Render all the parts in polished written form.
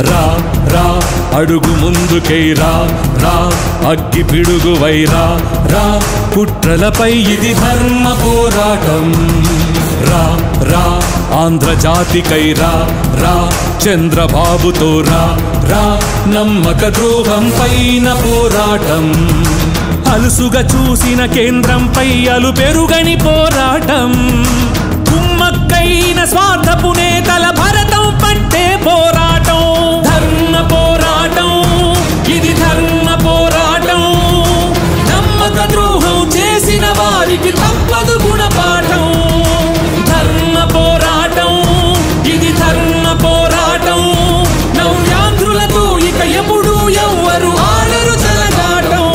రా రా అడుగు ముందుకై రా రా అగ్గి పిడుగువై రా రా కుట్రలపై ఇది ధర్మ పోరాటం రా రా ఆంధ్రజాతికై రా రా చంద్రబాబుతో రా రా నమ్మక ద్రోహం పైన పోరాటం అలుసుగా చూసిన కేంద్రంపై అలు పెరుగని పోరాటం కుమ్మక్కైన స్వార్థపు నేతల భరతం పట్టే పోరాటం ధర్మ పోరాటం ఇది ధర్మ పోరాటం నమ్మక ద్రోహం చేసిన వారికి తప్పదు గుణపాఠం ధర్మ పోరాటం ఇది ధర్మ పోరాటం నవ్యాంధ్రులతో ఇక ఎప్పుడు ఎవ్వరు ఆడరు చెలగాటం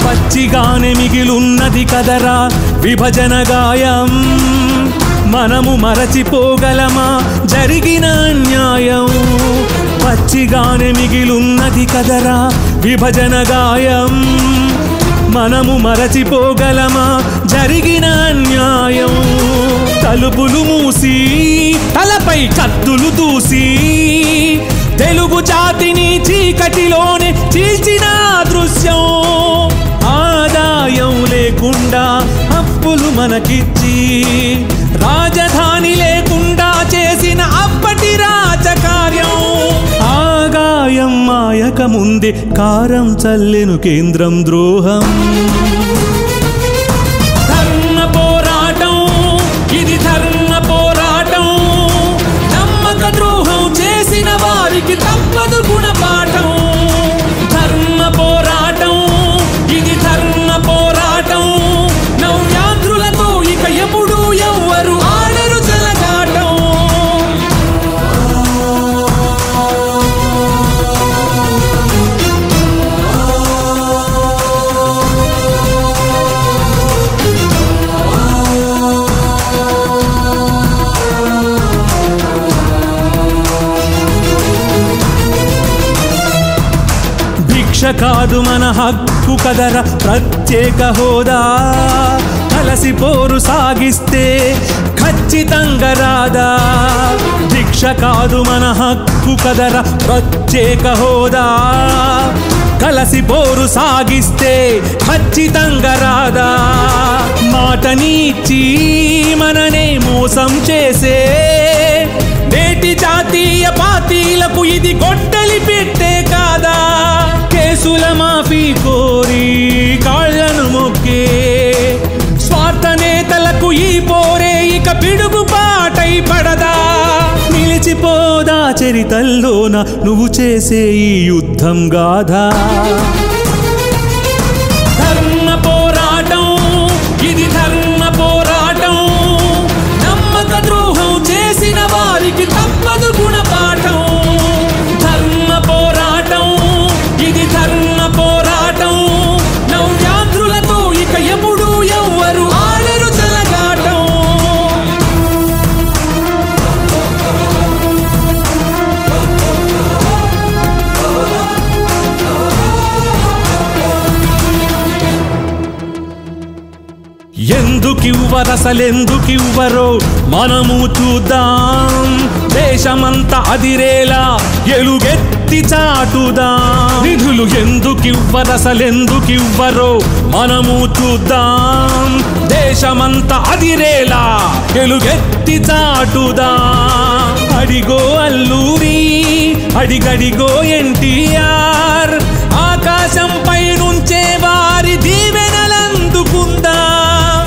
పచ్చిగానే మిగిలున్నది కదరా విభజన గాయం మనము మరచిపోగలమా జరిగిన అన్యాయం పచ్చిగానే మిగిలున్నది కదరా విభజన గాయం మనము మరచిపోగలమా జరిగిన అన్యాయం తలుపులు మూసి తలపై కత్తులు దూసి తెలుగు జాతిని చీకటిలోనే చీల్చిన దృశ్యం ఆదాయం లేకుండా అప్పులు మనకిచ్చి రాజధాని లేకుండా చేసిన అప్పటి రాజకార్యం ఆగాయం మాయక ముందే కారం చల్లెను కేంద్రం ద్రోహం ధర్మ పోరాటం ఇది ధర్మ పోరాటం నమ్మక ద్రోహం చేసిన వారికి తప్పదు గుణపాఠం ధర్మ పోరాటం ఇది ధర్మ పోరాటం నవ్యాంధ్రులతో ఇక ఎప్పుడు ఎవ్వరు ఆడరు చెలగాటం భిక్ష కాదు మన హక్కు కదర ప్రత్యేక హోదా కలసి పోరు సాగిస్తే ఖచ్చితంగా రాదా భిక్ష కాదు మన హక్కు కదర ప్రత్యేక హోదా కలసి పోరు సాగిస్తే ఖచ్చితంగా రాదా మాటనిచ్చి మననే మోసం చేసే నేటి జాతీయ పార్టీలకు ఇది గొడ్డలి పెట్టే కాదా కేసుల మాఫీ కోరి కాళ్లను మొక్కే స్వార్థ నేతలకు ఈ పోరే ఇక పిడుగుపాటై పడదా నిలిచిపోదా చరితల్లోన నువ్వు చేసే ఈ యుద్ధం గాథా ధర్మ పోరాటం ఇది ధర్మ పోరాటం నమ్మక ద్రోహం చేసిన వారికి తప్పదు గుణపాఠం ధర్మ పోరాటం ఇది ధర్మ పోరాటం నవ్యాంధ్రులతో ఇక ఎప్పుడు ఎవ్వరు ఆడరు చెలగాటం ఎందుకివ్వరసలెందుకివ్వరో మనము చూద్దాం దేశమంతా అదిరేలా ఎలుగెత్తి చాటుదాం నిధులు ఎందుకివ్వరసలెందుకివ్వరో మనము చూద్దాం దేశమంతా అదిరేలా ఎలుగెత్తి చాటుదాం అడిగో అల్లూరి అడిగడిగో ఎన్టీఆర్ ఆకాశంపై నుంచే వారి దీవెనలందుకుందా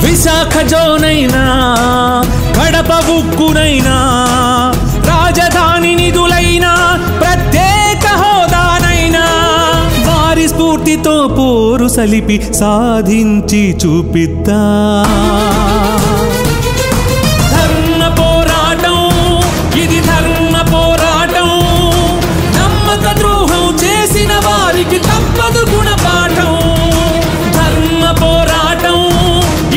విశాఖ జోనైనా కడప ఉక్కునైనా రాజధాని నిధులైనా ప్రత్యేక హోదానైనా వారి స్ఫూర్తితో పోరు సలిపి సాధించి చూపిద్దా ధర్మ పోరాటం ఇది ధర్మ పోరాటం నమ్మక ద్రోహం చేసిన వారికి తప్పదు గుణపాఠం ధర్మ పోరాటం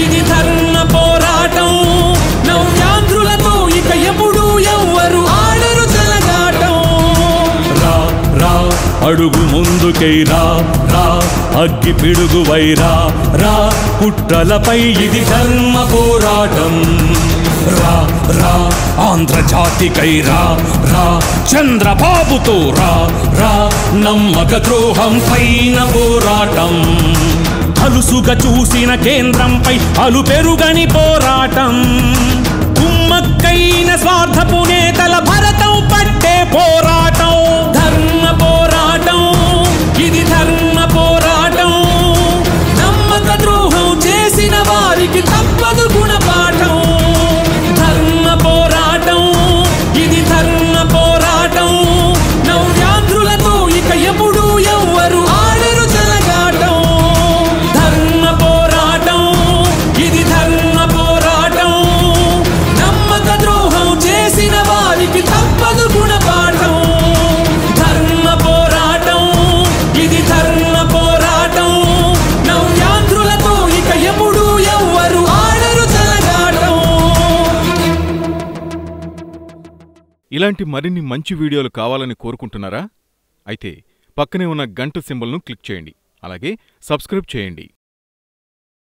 ఇది ధర్మ పోరాటం నవ్యాంధ్రులతో ఇక ఎప్పుడు ఎవ్వరు ఆడరు చెలగాటం రా రా అడుగు ముందుకై రా రా అగ్గి పిడుగువై రా రా కుట్రలపై ఇది ధర్మ పోరాటం రా రా ఆంధ్రజాతికై రా రా చంద్రబాబుతో రా రా నమ్మక ద్రోహం పైన పోరాటం అలుసుగా చూసిన కేంద్రంపై అలు పెరుగని పోరాటం కుమ్మక్కైన స్వార్థపు నేతల భరతం పట్టే పోరాటం ధర్మ పోరాటం ఇది ధర్మ పోరాటం నమ్మక ద్రోహం చేసిన వారికి తప్పదు గుణపాఠం ధర్మ పోరాటం ఇది ధర్మ పోరాటం నవ్యాంధ్రులతో ఇక ఎప్పుడు ఎవ్వరు ఆడరు జలగాటం ధర్మ పోరాటం ఇది ధర్మ పోరాటం నమ్మక ద్రోహం చేసిన వారికి తప్పదు గుణపాఠం ధర్మ పోరాటం ఇది ధర్మ పోరాటం నవ్యాంధ్రులతో ఇక ఎప్పుడు ఎవ్వరు ఆడరు జలగాటం. ఇలాంటి మరిన్ని మంచి వీడియోలు కావాలని కోరుకుంటున్నారా? అయితే పక్కనే ఉన్న గంట సింబల్ను క్లిక్ చేయండి. అలాగే సబ్స్క్రైబ్ చేయండి.